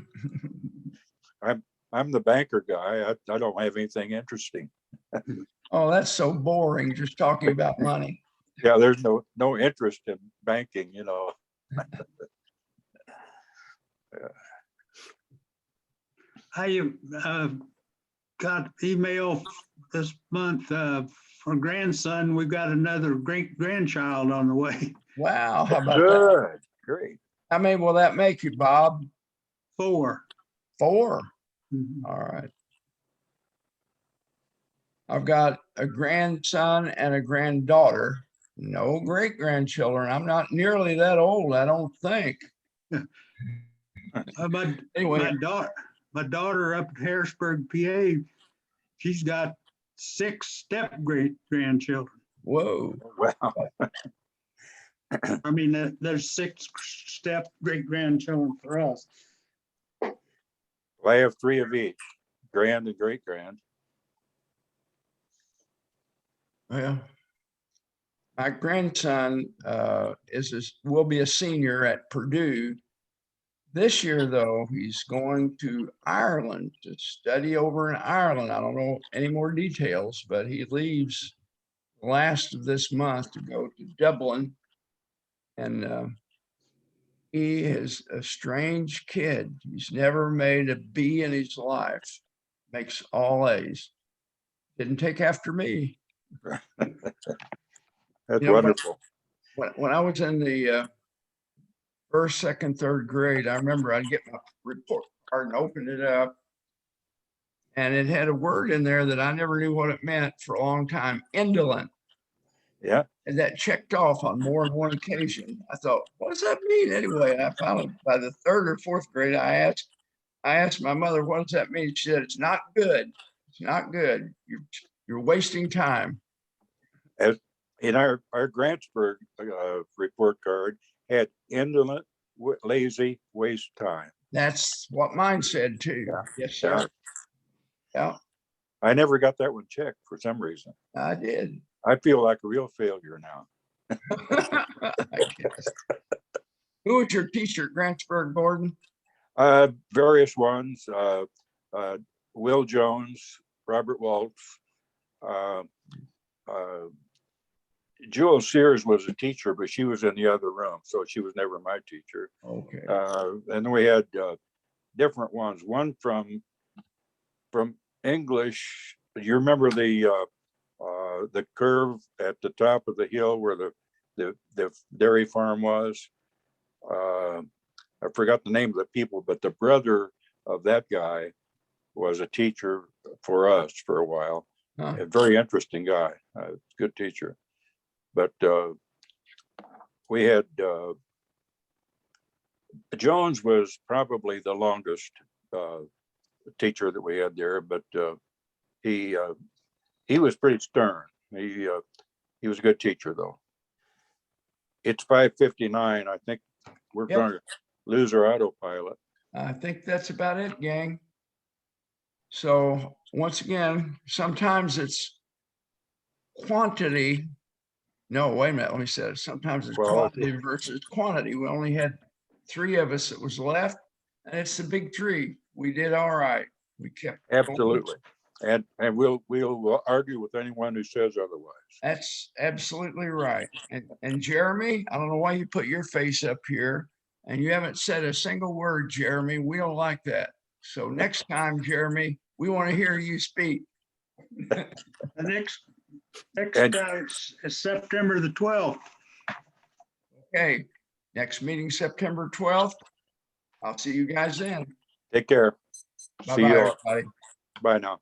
I'm the banker guy. I don't have anything interesting. Oh, that's so boring, just talking about money. Yeah, there's no interest in banking, you know. I got email this month for grandson. We've got another great grandchild on the way. Wow. How about that? Good. Great. How many will that make you, Bob? 4. 4. Mhm. All right. I've got a grandson and a granddaughter. No great grandchildren. I'm not nearly that old, I don't think. Anyway, My daughter up in Harrisburg, PA, she's got 6 step grandchildren. whoa. Wow. I mean, there's 6 step great grandchildren for us. Well, I have 3 of each, grand and great grand. Yeah. My grandson will be a senior at Purdue. This year, though, he's going to Ireland to study over in Ireland. I don't know any more details, but he leaves the last of this month to go to Dublin. And he is a strange kid. He's never made a B in his life. Makes all A's. Didn't take after me. That's You know, wonderful. When I was in the first, second, third grade, I remember I'd get my report card and open it up. And it had a word in there that I never knew what it meant for a long time, indolent. Yeah. And that checked off on more than one occasion. I thought, what does that mean anyway? And I finally, by the third or fourth grade, I asked my mother, what does that mean? She said, it's not good. It's not good. You're wasting time. As in our Grantsburg report card had indolent, lazy, waste time. That's what mine said too. Yeah. Yes, sir. Yeah, I never got that one checked for some reason. I did. I feel like a real failure now. I guess. Who was your teacher at Grantsburg, Gordon? Various ones, Will Jones, Robert Waltz, Jewel Sears was a teacher, but she was in the other room, so she was never my teacher. Okay. And then we had different ones. One from English. You remember the curve at the top of the hill where the dairy farm was? I forgot the name of the people, but the brother of that guy was a teacher for us for a while. Huh. A very interesting guy, good teacher. But we had Jones was probably the longest teacher that we had there, but he was pretty stern. He was a good teacher though. It's 5:59. I think we're Yep. going to lose our autopilot. I think that's about it, gang. So once again, sometimes it's quantity. No, wait a minute. Let me say it. Sometimes it's Quality. quality versus quantity. We only had 3 of us that was left, and it's the big 3. We did all right. We kept going. Absolutely. And we'll argue with anyone who says otherwise. That's absolutely right. And Jeremy, I don't know why you put your face up here and you haven't said a single word, Jeremy. We don't like that. So next time, Jeremy, we want to hear you speak. The next And- time is September the 12th. Okay, next meeting, September 12th. I'll see you guys then. Take care. See Bye-bye, you all. everybody. Bye now.